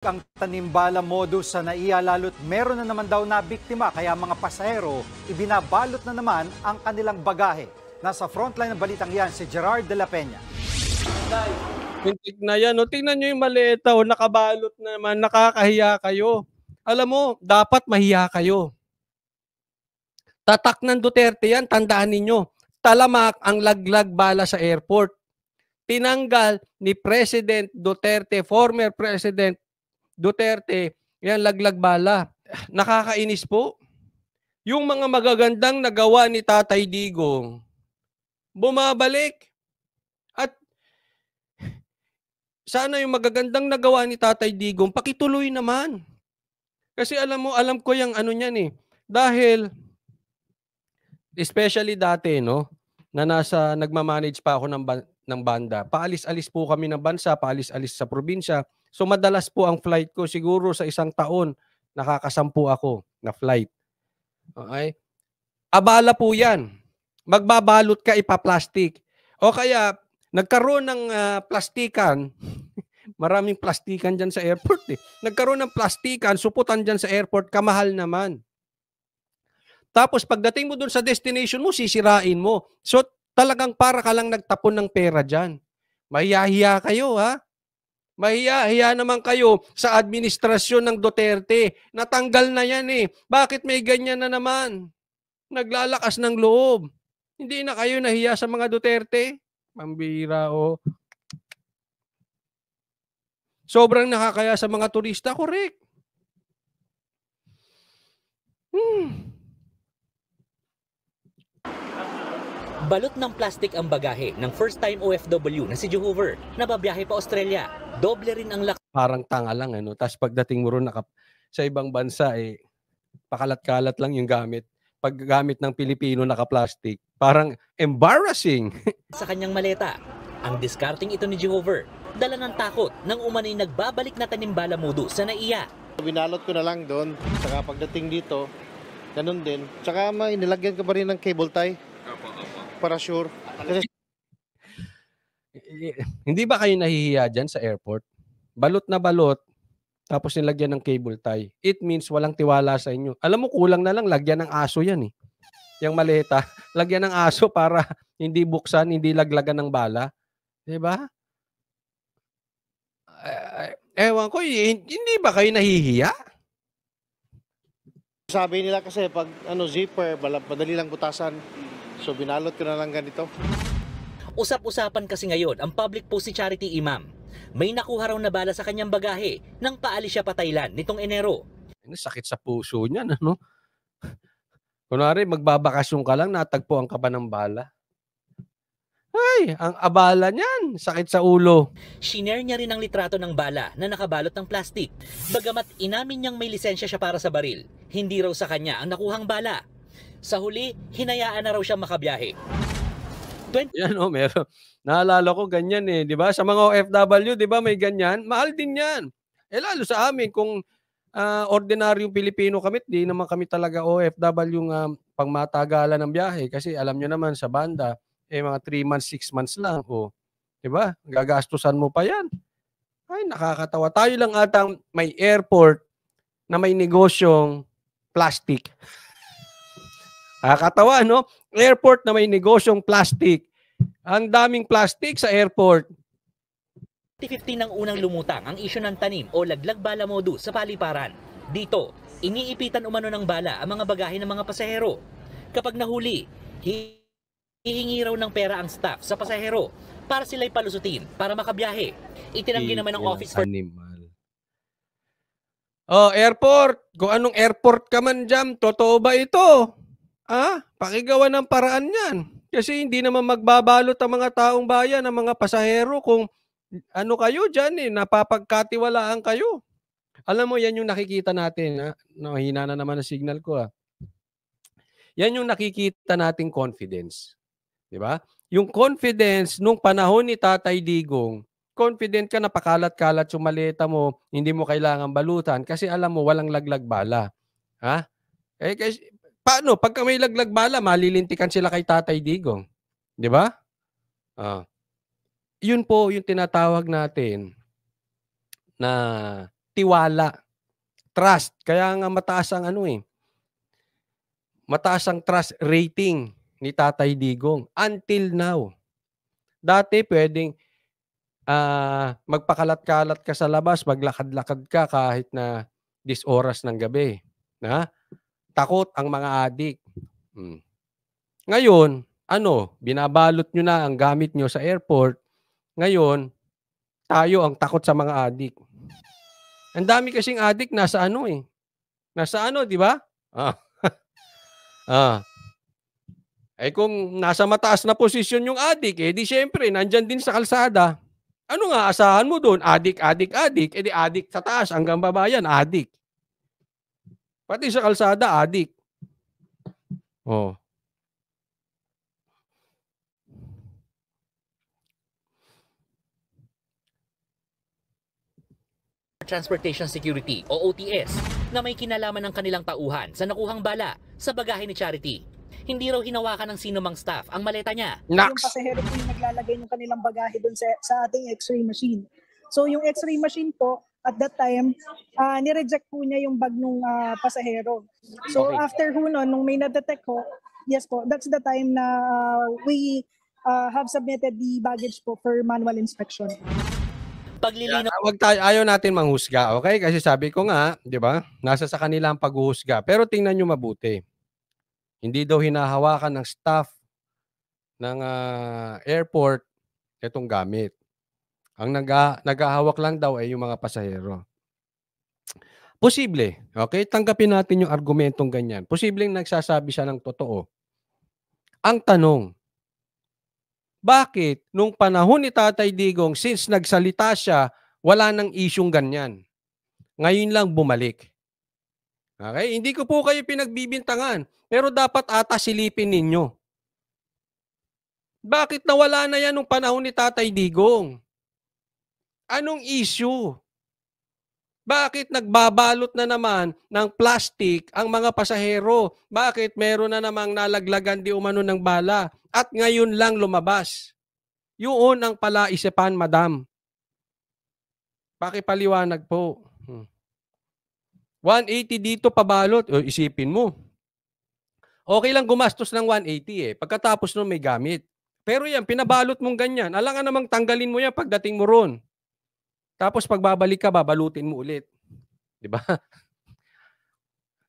Ang tanimbala modus sa NAIA lalo't meron na naman daw na biktima kaya mga pasahero ibinabalot na naman ang kanilang bagahe. Nasa frontline ng balitang yan si Gerard de la Peña. Mintik na yan. O, tingnan nyo yung maleta. O, nakabalot na naman. Nakakahiya kayo. Alam mo, dapat mahiya kayo. Tatak ng Duterte yan. Tandaan ninyo. Talamak ang laglag bala sa airport. Tinanggal ni President Duterte, former President Duterte, yan laglag bala. Nakakainis po. Yung mga magagandang nagawa ni Tatay Digong, bumabalik. At sana yung magagandang nagawa ni Tatay Digong, pakituloy naman. Kasi alam ko yung ano niyan eh. Dahil, especially dati, no, na nagmamanage pa ako ng banda, paalis-alis po kami ng bansa, paalis-alis sa probinsya. So madalas po ang flight ko, siguro sa isang taon, nakakasampu ako na flight. Okay? Abala po yan. Magbabalot ka, ipaplastic. O kaya, nagkaroon ng plastikan, maraming plastikan dyan sa airport eh. Nagkaroon ng plastikan, suputan dyan sa airport, kamahal naman. Tapos pagdating mo dun sa destination mo, sisirain mo. So talagang para ka lang nagtapon ng pera dyan. Mahiya-hiya kayo ha. Mahiya-hiya naman kayo sa administrasyon ng Duterte. Natanggal na yan eh. Bakit may ganyan na naman? Naglalakas ng loob. Hindi na kayo nahiya sa mga Duterte? Pambira o. Sobrang nakakaya sa mga turista, correct. Balot ng plastic ang bagahe ng first-time OFW na si Jehover na babiyahe pa Australia. Doble rin ang laki. Parang tanga lang ano. Tapos pagdating mo ron sa ibang bansa eh pakalat-kalat lang yung gamit. Paggamit ng Pilipino naka-plastic, parang embarrassing. Sa kanyang maleta, ang discarding ito ni Jehover, dala ng takot nang umano'y nagbabalik na tanimbala modus sa NAIA. Binalot ko na lang doon, saka pagdating dito, ganun din. Saka nilagyan ko pa rin ng cable tie. Para sure. Kasi hindi ba kayo nahihiya dyan sa airport? Balot na balot, tapos nilagyan ng cable tie. It means walang tiwala sa inyo. Alam mo, kulang na lang, lagyan ng aso yan eh. Yung maleta, lagyan ng aso para hindi buksan, hindi laglagan ng bala. Diba? Ewan ko, hindi ba kayo nahihiya? sabi nila kasi pag zipper, madali lang butasan. So binalot ko na lang ganito. Usap-usapan kasi ngayon ang public post si Charity Imam. May nakuha raw na bala sa kanyang bagahe nang paalis siya pa Thailand nitong Enero. Sakit sa puso niyan, ano? Kunwari, magbabakasyon ka lang, natagpuan ka pa ng bala. Ay, ang abala niyan, sakit sa ulo. Shinare niya rin ang litrato ng bala na nakabalot ng plastic. Bagamat inamin niyang may lisensya siya para sa baril, hindi raw sa kanya ang nakuhang bala. Sa huli, hinayaan na raw siya makabiyahe. Yan meron. Naalala ko ganyan eh, di ba? Sa mga OFW, di ba may ganyan? Mahal din yan. Lalo sa amin, kung ordinaryong Pilipino kami, di naman kami talaga OFW pangmatagalan ng biyahe. Kasi alam nyo naman sa banda, mga 3 months, 6 months lang. Di ba? Gagastusan mo pa yan. Ay, nakakatawa. Tayo lang atang may airport na may negosyong plastic. Nakakatawa, no? Airport na may negosyong plastic. Ang daming plastic sa airport. 2015 nang unang lumutang ang isyu ng tanim o laglag bala modus sa paliparan. Dito, iniipitan umano ng bala ang mga bagahe ng mga pasahero. Kapag nahuli, hihingi raw ng pera ang staff sa pasahero para sila'y palusutin para makabiyahe. Itinanggi naman ng office for... Airport. Kung anong airport ka man dyan, totoo ba ito? Pakigawa ng paraan yan. Kasi hindi naman magbabalot ang mga taong bayan, ang mga pasahero kung ano kayo dyan napapagkatiwalaan kayo. Alam mo, yan yung nakikita natin. Hina na naman ang signal ko. Yan yung nakikita nating confidence. Di ba? Yung confidence nung panahon ni Tatay Digong, confident ka na pakalat-kalat yung maleta mo, hindi mo kailangan balutan kasi alam mo walang laglag bala. Kasi paano? Pagka may laglag bala, malilintikan sila kay Tatay Digong. Di ba? Yun po yung tinatawag natin na tiwala, trust. Kaya nga mataas ang mataas ang trust rating ni Tatay Digong until now. Dati pwedeng magpakalat-kalat ka sa labas, maglakad-lakad ka kahit na 10 oras ng gabi. Takot ang mga adik. Ngayon, binabalot nyo na ang gamit nyo sa airport. Ngayon, tayo ang takot sa mga adik. Ang dami kasing adik nasa di ba? Kung nasa mataas na posisyon yung adik, di syempre, nandyan din sa kalsada. Ano nga asahan mo doon? Adik. Di adik sa taas hanggang baba yan, adik. Pati sa kalsada, adik. Transportation Security o OTS na may kinalaman ng kanilang tauhan sa nakuhang bala sa bagahe ni Charity. Hindi raw hinawakan ng sinumang staff ang maleta niya. Yung pasahero po yung naglalagay ng kanilang bagahe doon sa ating x-ray machine. So yung x-ray machine po, at that time, nireject po niya yung bag ng pasahero. So after nung may na-detect ko, yes po, that's the time na we have submitted the baggage po for manual inspection. Paglilinaw. Ayaw natin manghusga, okay? Kasi sabi ko nga, di ba? Nasa sa kanila ang paghuhusga. Pero tingnan nyo mabuti. Hindi daw hinahawakan ng staff ng airport itong gamit. Ang naghahawak lang daw ay yung mga pasahero. Posible, okay? Tanggapin natin yung argumentong ganyan. Posibleng nagsasabi siya ng totoo. Ang tanong, bakit nung panahon ni Tatay Digong, since nagsalita siya, wala nang isyung ganyan? Ngayon lang bumalik. Okay? Hindi ko po kayo pinagbibintangan, pero dapat ata silipin ninyo. Bakit nawala na yan nung panahon ni Tatay Digong? Anong issue? Bakit nagbabalot na naman ng plastic ang mga pasahero? Bakit meron na namang nalaglagan di umano ng bala? At ngayon lang lumabas. Yun ang palaisipan, madam. Pakipaliwanag po. 180 dito pabalot. Isipin mo. Okay lang gumastos ng 180 Pagkatapos nun may gamit. Pero yan, pinabalot mong ganyan. Alangan namang tanggalin mo yan pagdating mo ron. Tapos pagbabalik ka, babalutin mo ulit. Di ba?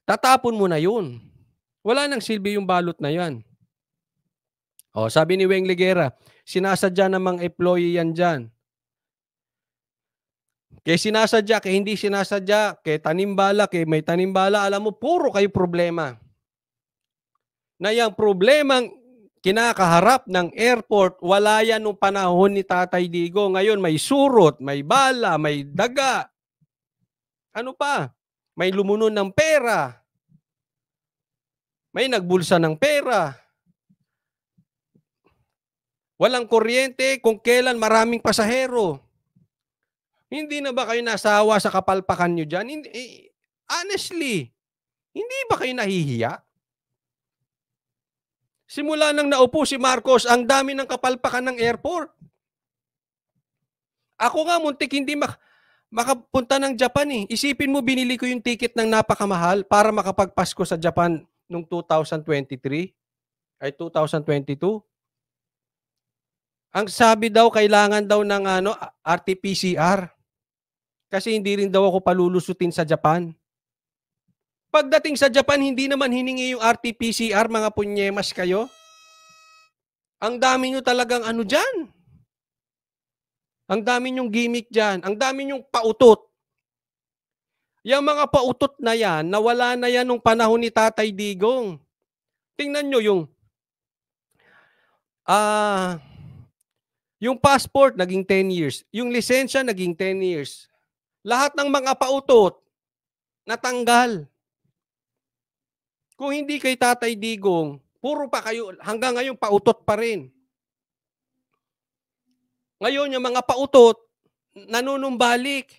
Tatapon mo na yun. Wala nang silbi yung balot na yan. Sabi ni Weng Ligera, sinasadya namang employee yan dyan. Kaya sinasadya, kaya hindi sinasadya, kaya tanimbala, kaya may tanimbala, alam mo, puro kayo problema. Na yung problemang kinakaharap ng airport, wala yan nung panahon ni Tatay Digo. Ngayon may surot, may bala, may daga. Ano pa? May lumunon ng pera. May nagbulsa ng pera. Walang kuryente kung kailan maraming pasahero. Hindi na ba kayo nasawa sa kapalpakan nyo dyan? Honestly, hindi ba kayo nahihiya? Simula nang naupo si Marcos, ang dami ng kapalpakan ng airport. Ako nga, muntik hindi makapunta ng Japan . Isipin mo, binili ko yung ticket ng napakamahal para makapagpasko sa Japan noong 2023 ay 2022. Ang sabi daw, kailangan daw ng RT-PCR. Kasi hindi rin daw ako palulusutin sa Japan. Pagdating sa Japan, hindi naman hiningi yung RT-PCR, mga punyemas kayo. Ang dami nyo talagang dyan. Ang dami nyong gimmick dyan. Ang dami nyong pautot. Yung mga pautot na yan, nawala na yan nung panahon ni Tatay Digong. Tingnan nyo yung passport, naging 10 years. Yung lisensya, naging 10 years. Lahat ng mga pautot, natanggal. Kung hindi kay Tatay Digong, puro pa kayo, hanggang ngayon pautot pa rin. Ngayon, yung mga pautot, nanunumbalik.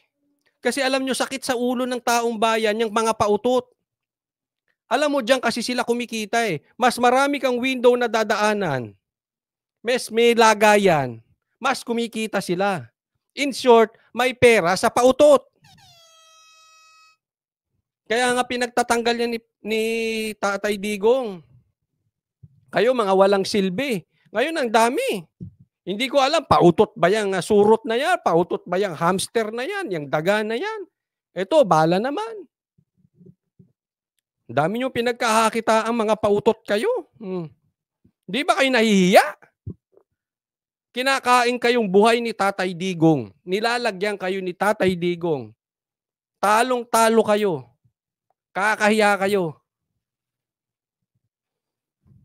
Kasi alam nyo, sakit sa ulo ng taong bayan, yung mga pautot. Alam mo dyan kasi sila kumikita . Mas marami kang window na dadaanan. Mas may lagayan. Mas kumikita sila. In short, may pera sa pautot. Kaya nga pinagtatanggal yan ni Tatay Digong. Kayo mga walang silbi. Ngayon ang dami. Hindi ko alam, pautot ba yung surot na yan? Pautot ba yung hamster na yan? Yung daga na yan? Ito, bala naman. Dami nyo pinagkakakita ang mga pautot kayo. Di ba kayo nahihiya? Kinakain kayong buhay ni Tatay Digong. Nilalagyan kayo ni Tatay Digong. Talong-talo kayo. Kakahiya kayo.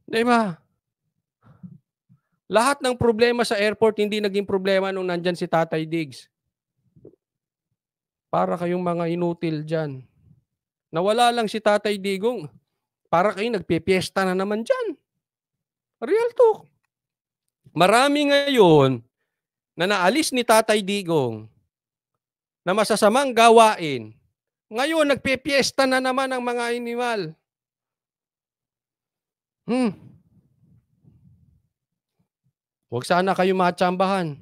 Di ba? Lahat ng problema sa airport hindi naging problema nung nandyan si Tatay Diggs. Para kayong mga inutil dyan. Nawala lang si Tatay Digong. Para kayo nagpipiesta na naman dyan. Real talk. Marami ngayon na naalis ni Tatay Digong na masasamang gawain. Ngayon, nagpipiesta na naman ang mga animal. Huwag sana kayo matsambahan.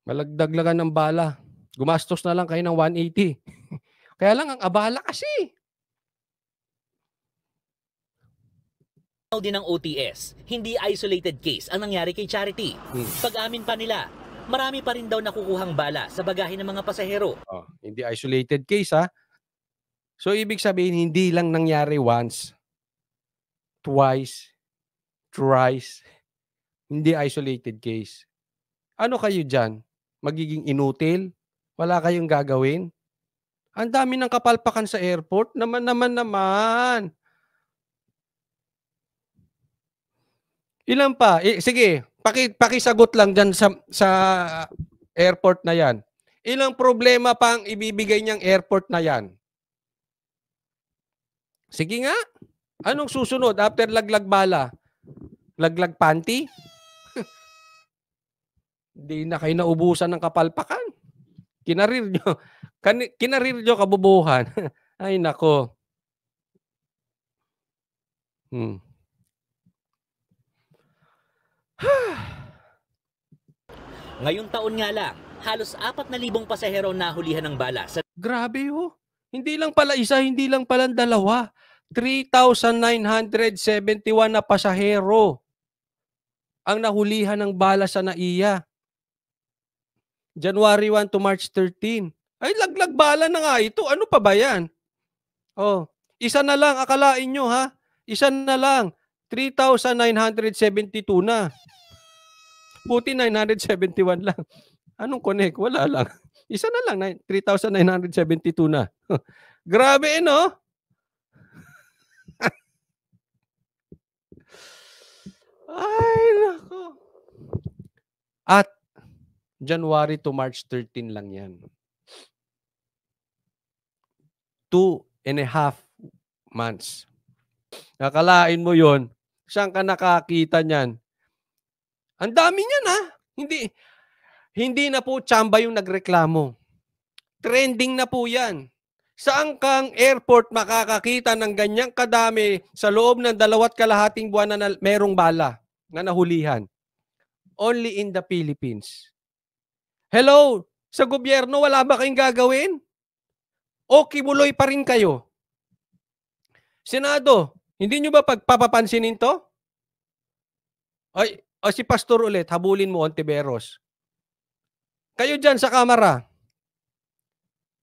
Malagdaglagan ng bala. Gumastos na lang kayo ng 180. Kaya lang ang abala kasi. din ng OTS, hindi isolated case ang nangyari kay Charity. Pag-amin pa nila, marami pa rin daw nakukuhang bala sa bagahe ng mga pasahero. Hindi isolated case ha. So ibig sabihin hindi lang nangyari once, twice, thrice. Hindi isolated case. Ano kayo dyan? Magiging inutil? Wala kayong gagawin? Ang dami ng kapalpakan sa airport. Naman. Ilan pa? Sige, pakisagot lang dyan sa airport na yan. Ilang problema pa ang ibibigay niyang airport na yan? Sige nga. Anong susunod after laglag bala? Laglag panty? Hindi na kayo naubusan ng kapalpakan. Kinarir nyo kabubuhan. Ay nako. Ngayong taon nga lang, halos 4,000 pasahero nahulihan ng bala sa Grabe ho. Hindi lang pala isa, hindi lang pala dalawa. 3,971 na pasahero ang nahulihan ng bala sa NAIA. January 1 to March 13. Ay, laglag bala na nga ito. Ano pa ba yan? Isa na lang, akalain nyo ha. Isa na lang. 3,972 na. Buti 971 lang. Anong connect? Wala lang. Isa na lang, 3,972 na. Grabe, no? Ay, nako. At January to March 13 lang yan. 2.5 months. Nakalain mo yon, saan ka nakakita niyan? Ang dami niyan ha. Hindi na po tsamba yung nagreklamo. Trending na po yan. Saan kang airport makakakita ng ganyang kadami sa loob ng 2.5 buwan na merong bala na nahulihan? Only in the Philippines. Hello? Sa gobyerno, wala ba kayong gagawin? O kibuloy pa rin kayo? Senado, hindi nyo ba pagpapapansinin to? Ay, si Pastor ulit, habulin mo, Ontiveros. Kayo dyan sa kamera,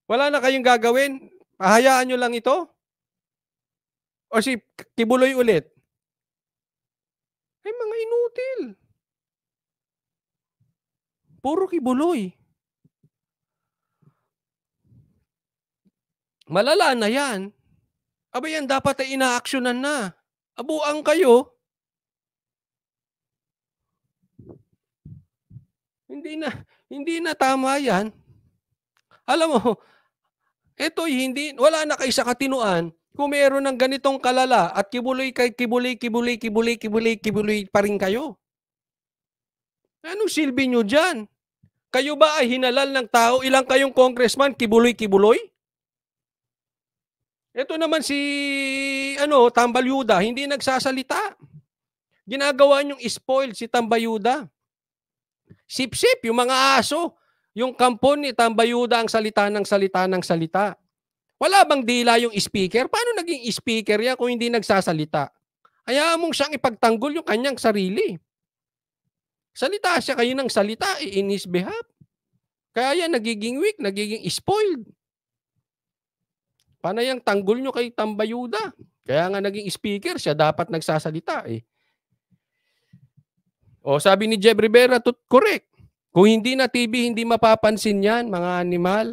wala na kayong gagawin? Pahayaan nyo lang ito? O si Kibuloy ulit? Ay, mga inutil. Puro Kibuloy. Malala na yan. Aba yan, dapat ay ina-actionan na. Abuang kayo. Hindi na tama yan. Alam mo, wala na kayo sa katinuan kung meron ng ganitong kalala at kibuloy pa rin kayo. Anong silbi nyo dyan? Kayo ba ay hinalal ng tao? Ilang kayong congressman, kibuloy? Ito naman si Tambayuda, hindi nagsasalita. Ginagawa niyong spoiled si Tambayuda. Sip-sip, yung mga aso. Yung kampon ni Tambayuda ang salita ng salita. Wala bang dila yung speaker? Paano naging speaker yan kung hindi nagsasalita? Hayaan mong siyang ipagtanggol yung kanyang sarili. Salita siya kayo ng salita in his behalf. Kaya yan nagiging weak, nagiging spoiled. Panayang tanggol nyo kay Tambayuda. Kaya nga naging speaker siya, dapat nagsasalita eh. O sabi ni Jeb Rivera, correct. Kung hindi na TV, hindi mapapansin yan, mga animal.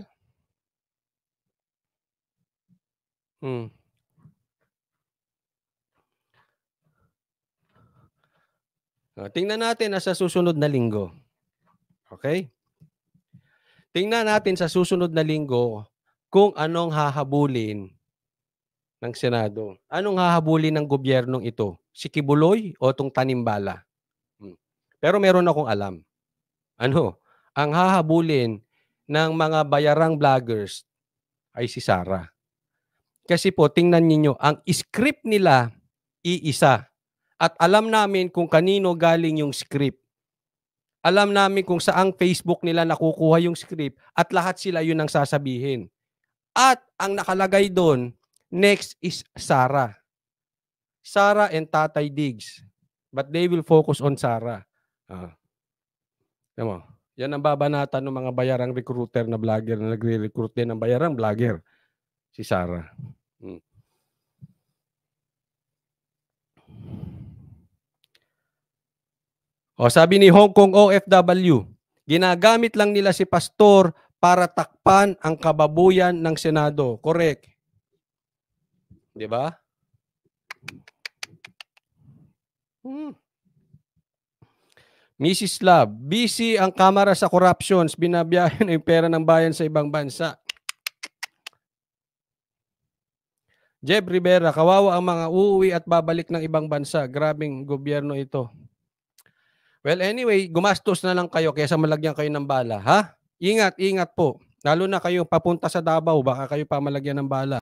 Tingnan natin sa susunod na linggo. Okay? Tingnan natin sa susunod na linggo kung anong hahabulin ng Senado. Anong hahabulin ng gobyernong ito? Si Kibuloy o itong Tanimbala? Pero meron akong alam. Ano? Ang hahabulin ng mga bayarang vloggers ay si Sara. Kasi po, tingnan ninyo, ang script nila, iisa. At alam namin kung kanino galing yung script. Alam namin kung saang Facebook nila nakukuha yung script at lahat sila yun ang sasabihin. At ang nakalagay doon, next is Sara. Sara and Tatay Diggs. But they will focus on Sara. Yan ang babanatan ng mga bayarang recruiter na vlogger na nagre-recruit din ng bayarang vlogger. Si Sara. O sabi ni Hong Kong OFW, ginagamit lang nila si pastor para takpan ang kababuyan ng Senado. Correct. 'Di ba? Mrs. Love, busy ang Kamara sa corruptions, binabiyahe na yung pera ng bayan sa ibang bansa. Jeb Rivera, kawawa ang mga uuwi at babalik ng ibang bansa. Grabing gobyerno ito. Well, anyway, gumastos na lang kayo kaysa malagyan kayo ng bala. Ha? Ingat, ingat po. Lalo na kayo papunta sa Davao, baka kayo pa malagyan ng bala.